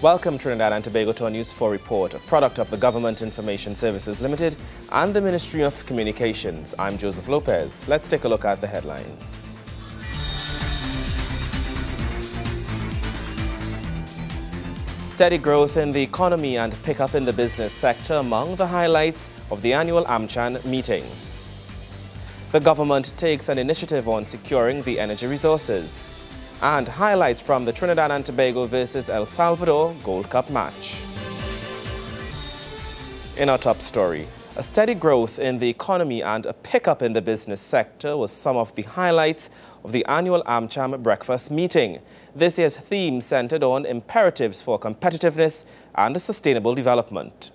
Welcome Trinidad and Tobago to our News 4 report, a product of the Government Information Services Limited and the Ministry of Communications. I'm Joseph Lopez. Let's take a look at the headlines. Steady growth in the economy and pickup in the business sector among the highlights of the annual AmCham meeting. The government takes an initiative on securing the energy resources. And highlights from the Trinidad and Tobago versus El Salvador Gold Cup match. In our top story, a steady growth in the economy and a pickup in the business sector was some of the highlights of the annual AmCham breakfast meeting. This year's theme centered on imperatives for competitiveness and sustainable development.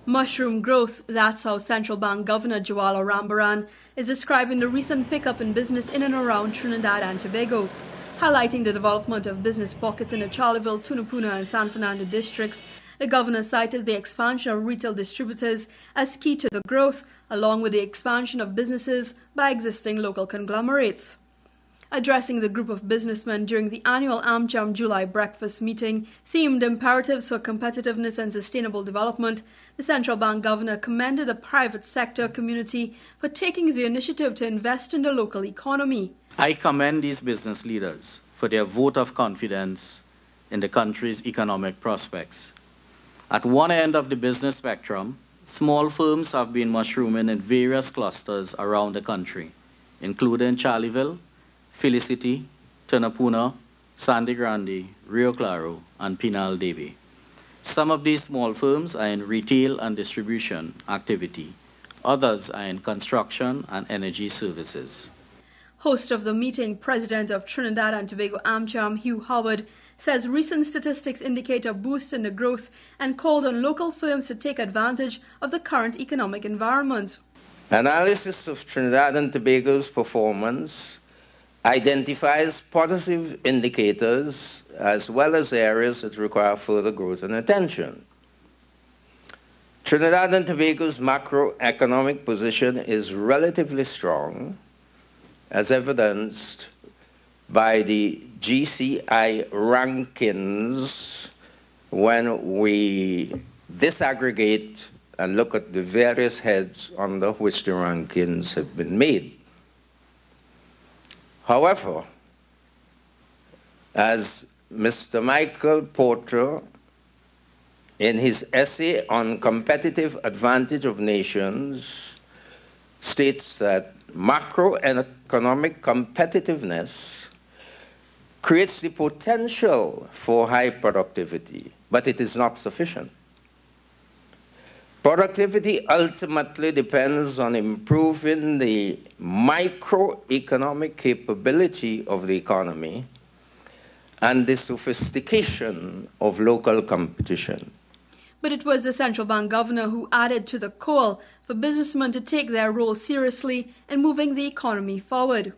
Mushroom growth, that's how Central Bank Governor Joala Rambaran is describing the recent pickup in business in and around Trinidad and Tobago. Highlighting the development of business pockets in the Charleville, Tunapuna and San Fernando districts, the governor cited the expansion of retail distributors as key to the growth, along with the expansion of businesses by existing local conglomerates. Addressing the group of businessmen during the annual AmCham July breakfast meeting, themed Imperatives for Competitiveness and Sustainable Development, the central bank governor commended the private sector community for taking the initiative to invest in the local economy. I commend these business leaders for their vote of confidence in the country's economic prospects. At one end of the business spectrum, small firms have been mushrooming in various clusters around the country, including Charleville, Felicity, Tunapuna, Sangre Grande, Rio Claro, and Pinal Debe. Some of these small firms are in retail and distribution activity. Others are in construction and energy services. Host of the meeting, President of Trinidad and Tobago AmCham, Hugh Howard, says recent statistics indicate a boost in the growth and called on local firms to take advantage of the current economic environment. Analysis of Trinidad and Tobago's performance identifies positive indicators as well as areas that require further growth and attention. Trinidad and Tobago's macroeconomic position is relatively strong, as evidenced by the GCI rankings when we disaggregate and look at the various heads under which the rankings have been made. However, as Mr. Michael Porter, in his essay on competitive advantage of nations, states that macroeconomic competitiveness creates the potential for high productivity, but it is not sufficient. Productivity ultimately depends on improving the microeconomic capability of the economy and the sophistication of local competition. But it was the central bank governor who added to the call for businessmen to take their role seriously in moving the economy forward.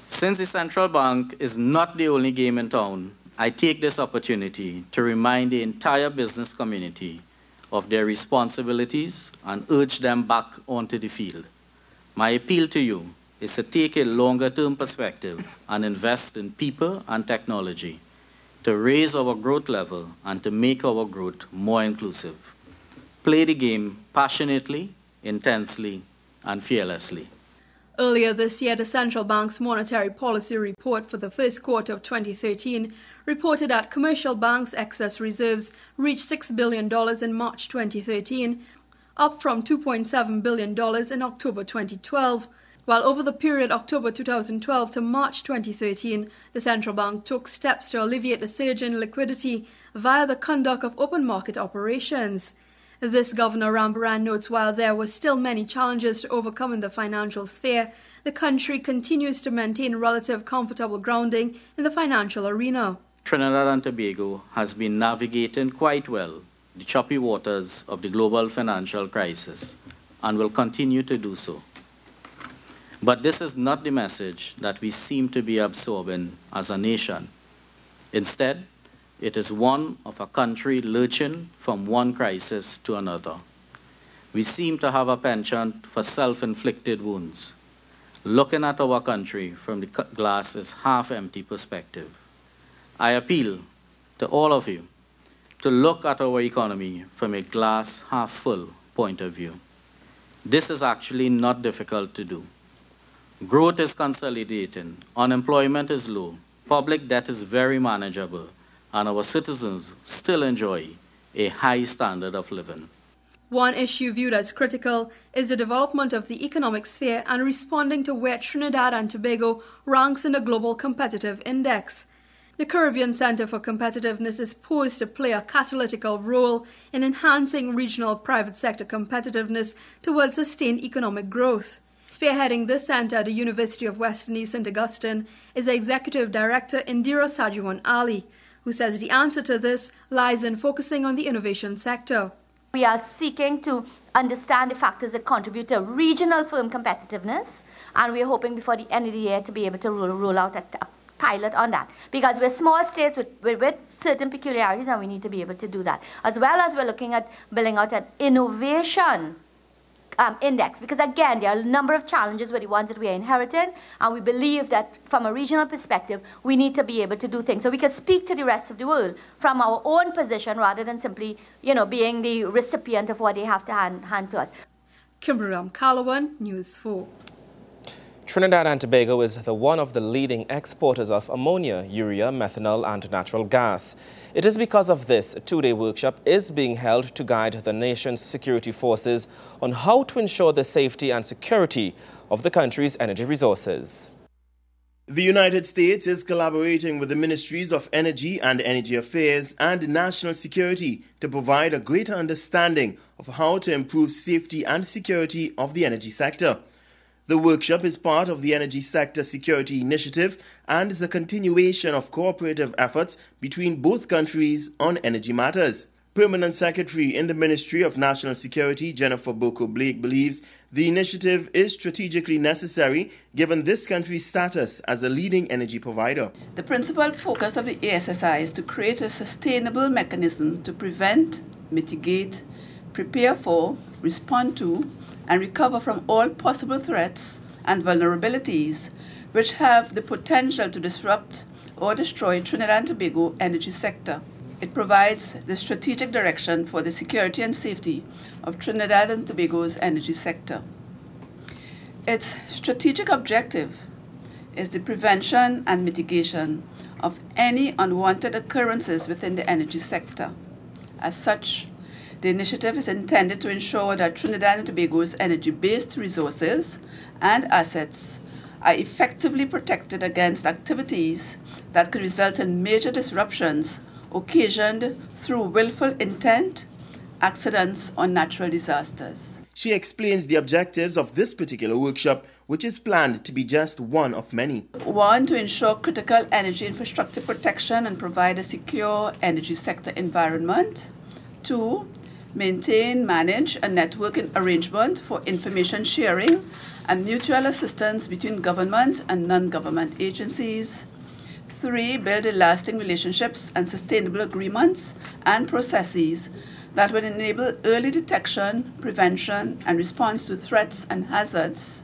Since the central bank is not the only game in town, I take this opportunity to remind the entire business community of their responsibilities and urge them back onto the field. My appeal to you is to take a longer-term perspective and invest in people and technology to raise our growth level and to make our growth more inclusive. Play the game passionately, intensely, and fearlessly. Earlier this year, the central bank's monetary policy report for the first quarter of 2013 reported that commercial banks' excess reserves reached $6 billion in March 2013, up from $2.7 billion in October 2012. While over the period October 2012 to March 2013, the central bank took steps to alleviate the surge in liquidity via the conduct of open market operations. This Governor Rambaran notes while there were still many challenges to overcome in the financial sphere, the country continues to maintain relative comfortable grounding in the financial arena. Trinidad and Tobago has been navigating quite well the choppy waters of the global financial crisis and will continue to do so. But this is not the message that we seem to be absorbing as a nation. Instead, it is one of a country lurching from one crisis to another. We seem to have a penchant for self-inflicted wounds, looking at our country from the glass is half-empty perspective. I appeal to all of you to look at our economy from a glass half full point of view. This is actually not difficult to do. Growth is consolidating, unemployment is low, public debt is very manageable, and our citizens still enjoy a high standard of living. One issue viewed as critical is the development of the economic sphere and responding to where Trinidad and Tobago ranks in the Global Competitive Index. The Caribbean Center for Competitiveness is poised to play a catalytic role in enhancing regional private sector competitiveness towards sustained economic growth. Spearheading this center at the University of West Indies St. Augustine is Executive Director Indira Sajuwan Ali, who says the answer to this lies in focusing on the innovation sector. We are seeking to understand the factors that contribute to regional firm competitiveness, and we're hoping before the end of the year to be able to roll out a pilot on that, because we're small states with certain peculiarities, and we need to be able to do that. As well as we're looking at building out an innovation index, because again, there are a number of challenges with the ones that we are inheriting, and we believe that from a regional perspective, we need to be able to do things so we can speak to the rest of the world from our own position rather than simply, being the recipient of what they have to hand to us. Kimberly Calawan, News 4. Trinidad and Tobago is one of the leading exporters of ammonia, urea, methanol and natural gas. It is because of this, a two-day workshop is being held to guide the nation's security forces on how to ensure the safety and security of the country's energy resources. The United States is collaborating with the Ministries of Energy and Energy Affairs and National Security to provide a greater understanding of how to improve safety and security of the energy sector. The workshop is part of the Energy Sector Security Initiative and is a continuation of cooperative efforts between both countries on energy matters. Permanent Secretary in the Ministry of National Security, Jennifer Boko-Blake, believes the initiative is strategically necessary given this country's status as a leading energy provider. The principal focus of the ASSI is to create a sustainable mechanism to prevent, mitigate, prepare for, respond to, and recover from all possible threats and vulnerabilities which have the potential to disrupt or destroy Trinidad and Tobago energy sector. It provides the strategic direction for the security and safety of Trinidad and Tobago's energy sector. Its strategic objective is the prevention and mitigation of any unwanted occurrences within the energy sector. As such, the initiative is intended to ensure that Trinidad and Tobago's energy-based resources and assets are effectively protected against activities that could result in major disruptions occasioned through willful intent, accidents, or natural disasters. She explains the objectives of this particular workshop, which is planned to be just one of many. 1, to ensure critical energy infrastructure protection and provide a secure energy sector environment. 2, maintain, manage a networking arrangement for information sharing and mutual assistance between government and non-government agencies. 3, build lasting relationships and sustainable agreements and processes that would enable early detection, prevention, and response to threats and hazards.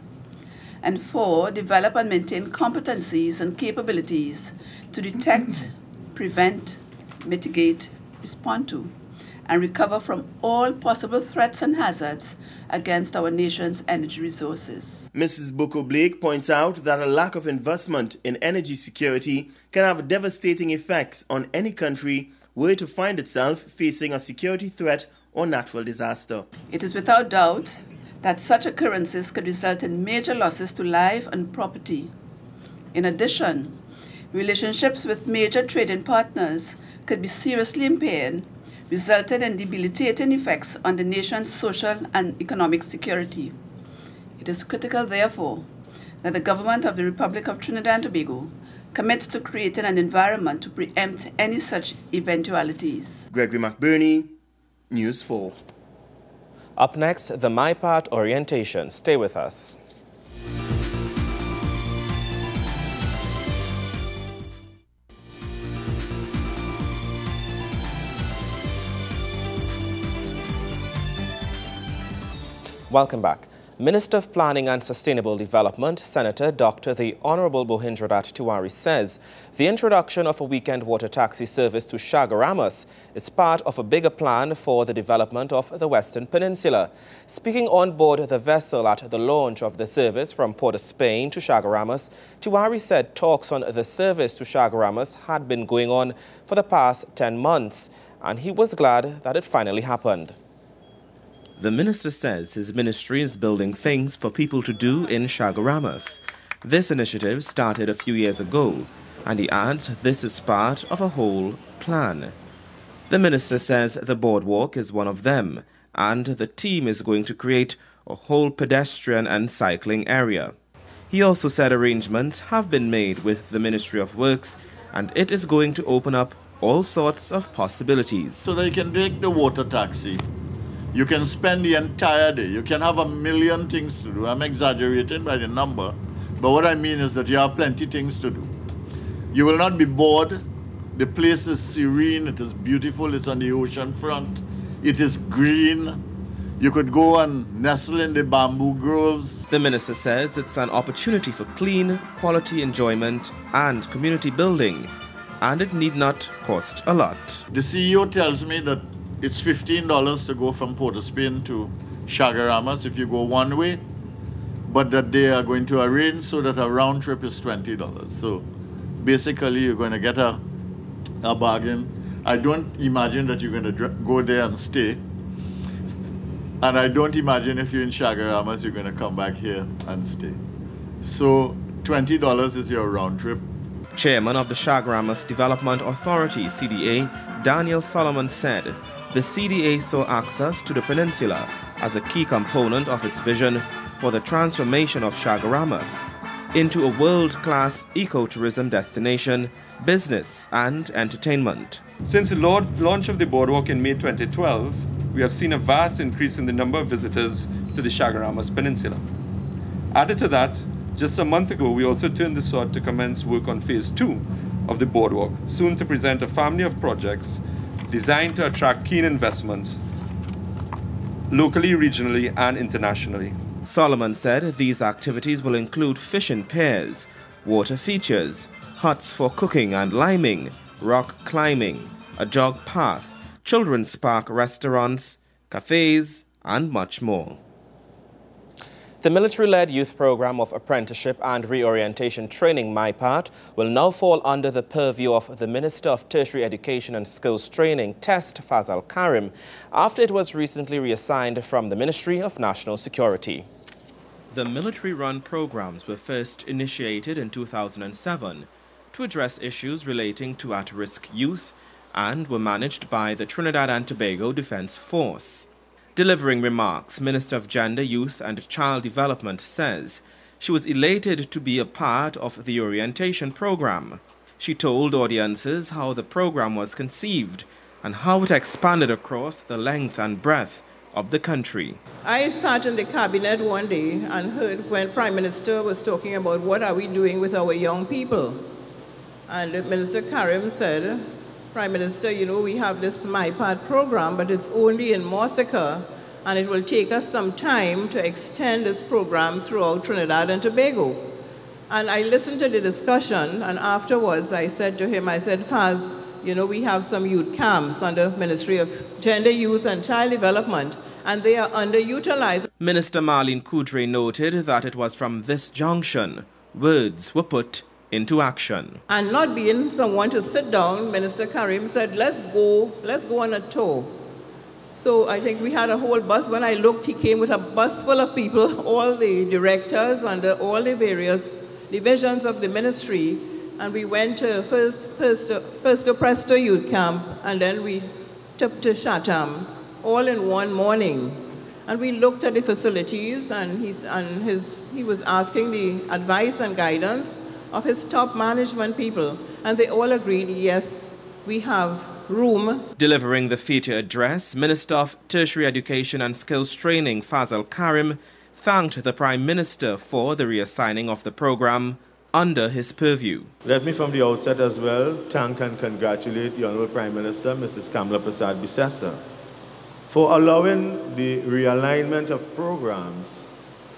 And 4, develop and maintain competencies and capabilities to detect, prevent, mitigate, respond to, and recover from all possible threats and hazards against our nation's energy resources. Mrs. Boko-Blake points out that a lack of investment in energy security can have devastating effects on any country were to find itself facing a security threat or natural disaster. It is without doubt that such occurrences could result in major losses to life and property. In addition, relationships with major trading partners could be seriously impaired, resulted in debilitating effects on the nation's social and economic security. It is critical, therefore, that the government of the Republic of Trinidad and Tobago commits to creating an environment to preempt any such eventualities. Gregory McBurney, News 4. Up next, the My Part orientation. Stay with us. Welcome back. Minister of Planning and Sustainable Development, Senator Dr. the Honorable Bohindradat Tiwari says the introduction of a weekend water taxi service to Chaguaramas is part of a bigger plan for the development of the Western Peninsula. Speaking on board the vessel at the launch of the service from Port of Spain to Chaguaramas, Tiwari said talks on the service to Chaguaramas had been going on for the past 10 months, and he was glad that it finally happened. The minister says his ministry is building things for people to do in Chaguaramas. This initiative started a few years ago, and he adds this is part of a whole plan. The minister says the boardwalk is one of them, and the team is going to create a whole pedestrian and cycling area. He also said arrangements have been made with the Ministry of Works, and it is going to open up all sorts of possibilities. So that you can take the water taxi. You can spend the entire day. You can have a million things to do. I'm exaggerating by the number, but what I mean is that you have plenty of things to do. You will not be bored. The place is serene. It is beautiful. It's on the ocean front. It is green. You could go and nestle in the bamboo groves. The minister says it's an opportunity for clean, quality enjoyment and community building, and it need not cost a lot. The CEO tells me that it's $15 to go from Port of Spain to Chaguaramas if you go one way, but that they are going to arrange so that a round trip is $20. So basically you're going to get a bargain. I don't imagine that you're going to go there and stay. And I don't imagine if you're in Chaguaramas, you're going to come back here and stay. So $20 is your round trip. Chairman of the Chaguaramas Development Authority, CDA, Daniel Solomon said the CDA saw access to the peninsula as a key component of its vision for the transformation of Chaguaramas into a world-class ecotourism destination, business and entertainment. Since the launch of the boardwalk in May 2012, we have seen a vast increase in the number of visitors to the Chaguaramas Peninsula. Added to that, just a month ago, we also turned the sod to commence work on Phase 2 of the boardwalk, soon to present a family of projects designed to attract keen investments locally, regionally, and internationally. Solomon said these activities will include fishing piers, water features, huts for cooking and liming, rock climbing, a jog path, children's park restaurants, cafes, and much more. The military-led youth program of apprenticeship and reorientation training, MyPart, will now fall under the purview of the Minister of Tertiary Education and Skills Training, TEST, Fazal Karim, after it was recently reassigned from the Ministry of National Security. The military-run programs were first initiated in 2007 to address issues relating to at-risk youth and were managed by the Trinidad and Tobago Defense Force. Delivering remarks, Minister of Gender, Youth and Child Development says she was elated to be a part of the orientation program. She told audiences how the program was conceived and how it expanded across the length and breadth of the country. I sat in the cabinet one day and heard when Prime Minister was talking about what are we doing with our young people. And Minister Karim said, Prime Minister, you know, we have this MyPart program, but it's only in Morsika, and it will take us some time to extend this program throughout Trinidad and Tobago. And I listened to the discussion, and afterwards I said to him, I said, Faz, you know, we have some youth camps under Ministry of Gender, Youth and Child Development, and they are underutilized. Minister Marlene Coudray noted that it was from this junction words were put into action. And not being someone to sit down, Minister Karim said, let's go on a tour. So I think we had a whole bus. When I looked, he came with a bus full of people, all the directors under all the various divisions of the ministry. And we went to first to Presto Youth Camp, and then we took to Chatham, all in one morning. And we looked at the facilities, and he was asking the advice and guidance of his top management people, and they all agreed, yes, we have room. Delivering the feature address, Minister of Tertiary Education and Skills Training, Fazal Karim, thanked the Prime Minister for the reassigning of the program under his purview. Let me from the outset as well thank and congratulate the Honourable Prime Minister, Mrs. Kamala Prasad Bissessa, for allowing the realignment of programs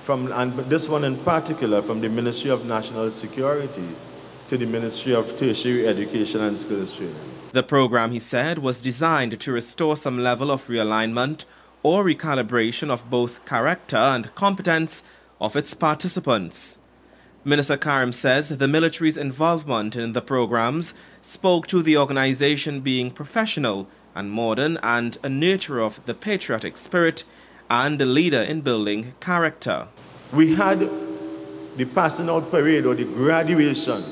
and this one in particular, from the Ministry of National Security to the Ministry of Tertiary Education and Skills Training. The program, he said, was designed to restore some level of realignment or recalibration of both character and competence of its participants. Minister Karim says the military's involvement in the programs spoke to the organization being professional and modern and a nurturer of the patriotic spirit and a leader in building character. We had the passing out parade or the graduation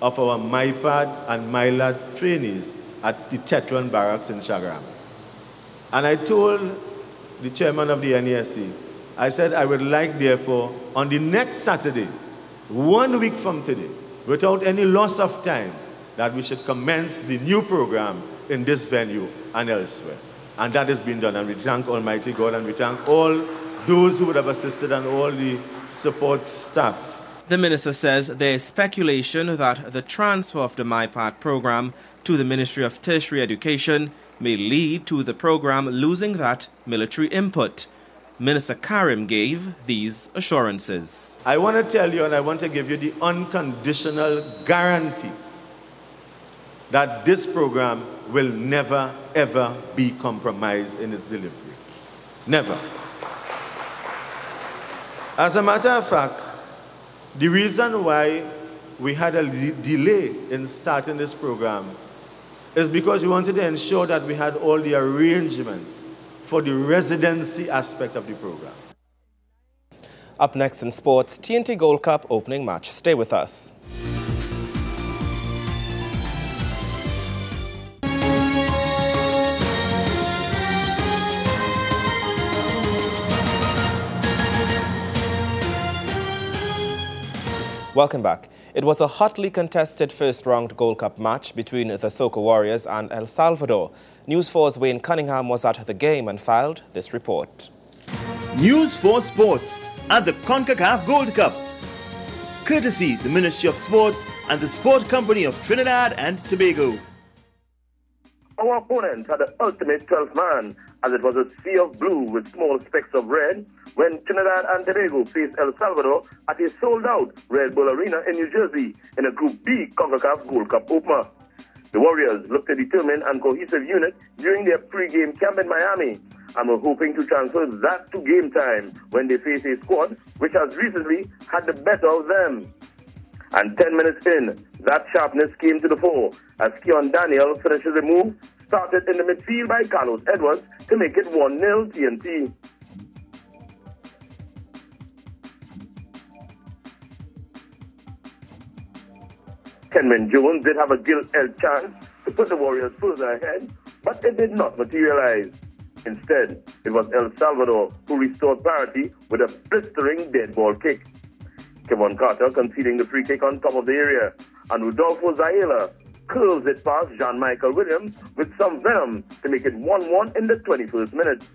of our MyPad and MyLad trainees at the Tetron Barracks in Chaguaramas. And I told the chairman of the NASC, I said I would like, therefore, on the next Saturday, 1 week from today, without any loss of time, that we should commence the new program in this venue and elsewhere. And that has been done. And we thank Almighty God and we thank all those who would have assisted and all the support staff. The minister says there is speculation that the transfer of the MyPad program to the Ministry of Tertiary Education may lead to the program losing that military input. Minister Karim gave these assurances. I want to tell you and I want to give you the unconditional guarantee that this program will never, ever be compromised in its delivery. Never. As a matter of fact, the reason why we had a delay in starting this program is because we wanted to ensure that we had all the arrangements for the residency aspect of the program. Up next in sports, TNT Gold Cup opening match. Stay with us. Welcome back. It was a hotly contested first-round Gold Cup match between the Soca Warriors and El Salvador. News 4's Wayne Cunningham was at the game and filed this report. News 4 Sports at the CONCACAF Gold Cup. Courtesy the Ministry of Sports and the Sport Company of Trinidad and Tobago. Our opponent had the ultimate 12th man, as it was a sea of blue with small specks of red when Trinidad and Tobago faced El Salvador at a sold-out Red Bull Arena in New Jersey in a Group B CONCACAF Gold Cup opener. The Warriors looked a determined and cohesive unit during their pre-game camp in Miami and were hoping to transfer that to game time when they face a squad which has recently had the better of them. And 10 minutes in, that sharpness came to the fore as Keon Daniel finishes a move started in the midfield by Carlos Edwards to make it 1-0 TNT. Kenman Jones did have a gilt-edged chance to put the Warriors further ahead, but it did not materialize. Instead, it was El Salvador who restored parity with a blistering dead ball kick. Kevon Carter conceding the free kick on top of the area, and Rodolfo Zayela curls it past Jean-Michael Williams with some venom to make it 1-1 in the 21st minute.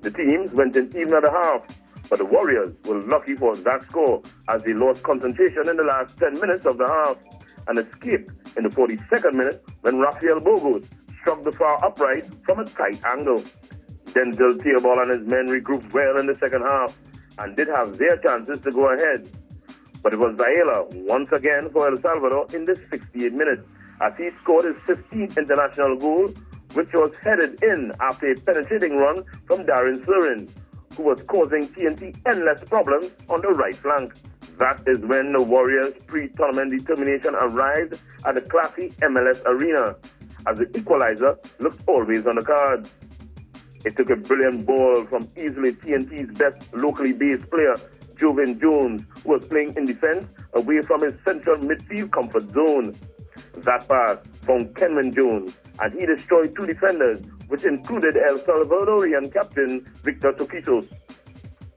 The teams went in even at the half, but the Warriors were lucky for that score as they lost concentration in the last 10 minutes of the half and escaped in the 42nd minute when Rafael Burgos struck the far upright from a tight angle. Denzel Theobald and his men regrouped well in the second half and did have their chances to go ahead. But it was Zayela once again for El Salvador in the 68th minute as he scored his 15th international goal, which was headed in after a penetrating run from Darren Surin, who was causing TNT endless problems on the right flank. That is when the Warriors' pre-tournament determination arrived at the classy MLS arena, as the equalizer looked always on the cards. It took a brilliant ball from easily TNT's best locally based player, Jovan Jones, who was playing in defense away from his central midfield comfort zone. That pass found Kenman Jones, and he destroyed two defenders, which included El Salvadorian captain Victor Toquitos.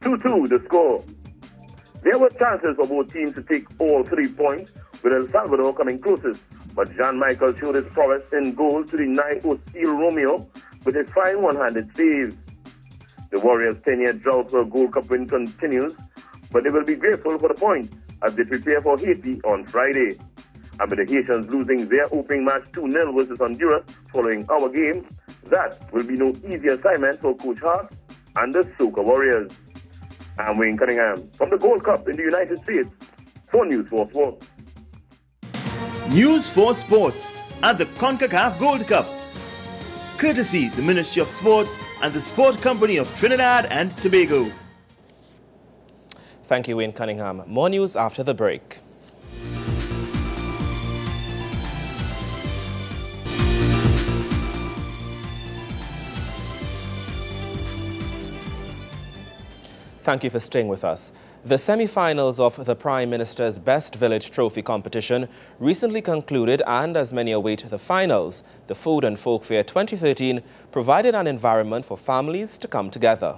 2-2 the score. There were chances for both teams to take all 3 points, with El Salvador coming closest, but Jean-Michael showed his prowess in goal to deny O'Steele Romeo with a fine one-handed save. The Warriors' 10-year drought for a Gold Cup win continues, but they will be grateful for the point as they prepare for Haiti on Friday. And with the Haitians losing their opening match 2-0 versus Honduras following our game, that will be no easy assignment for Coach Hart and the Soca Warriors. I'm Wayne Cunningham from the Gold Cup in the United States for News 4 Sports. News 4 Sports at the CONCACAF Gold Cup. Courtesy the Ministry of Sports and the Sport Company of Trinidad and Tobago. Thank you, Wayne Cunningham. More news after the break. Thank you for staying with us. The semi-finals of the Prime Minister's Best Village Trophy competition recently concluded, and as many await the finals, the Food and Folk Fair 2013 provided an environment for families to come together.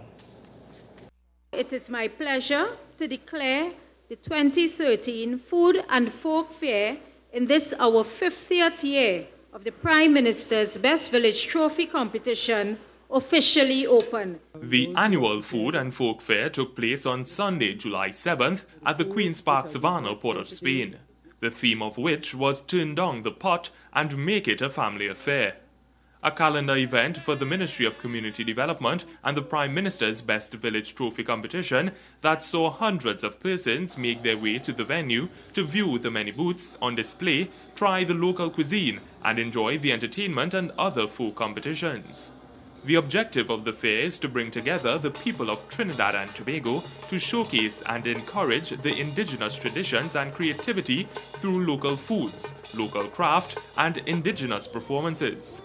It is my pleasure to declare the 2013 Food and Folk Fair in this our 50th year of the Prime Minister's Best Village Trophy competition officially open. The annual Food and Folk Fair took place on Sunday, July 7th at the Queen's Park Savannah, Port of Spain, the theme of which was Turn Down the Pot and Make It a Family Affair. A calendar event for the Ministry of Community Development and the Prime Minister's Best Village Trophy competition that saw hundreds of persons make their way to the venue to view the many booths on display, try the local cuisine, and enjoy the entertainment and other folk competitions. The objective of the fair is to bring together the people of Trinidad and Tobago to showcase and encourage the indigenous traditions and creativity through local foods, local craft, and indigenous performances.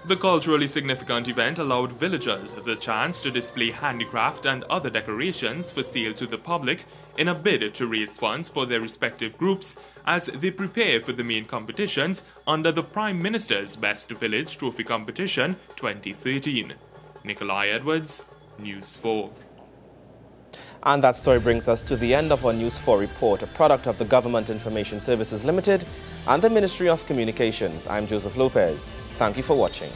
The culturally significant event allowed villagers the chance to display handicraft and other decorations for sale to the public in a bid to raise funds for their respective groups as they prepare for the main competitions under the Prime Minister's Best Village Trophy Competition 2013. Nikolai Edwards, News 4. And that story brings us to the end of our News 4 report, a product of the Government Information Services Limited and the Ministry of Communications. I'm Joseph Lopez. Thank you for watching.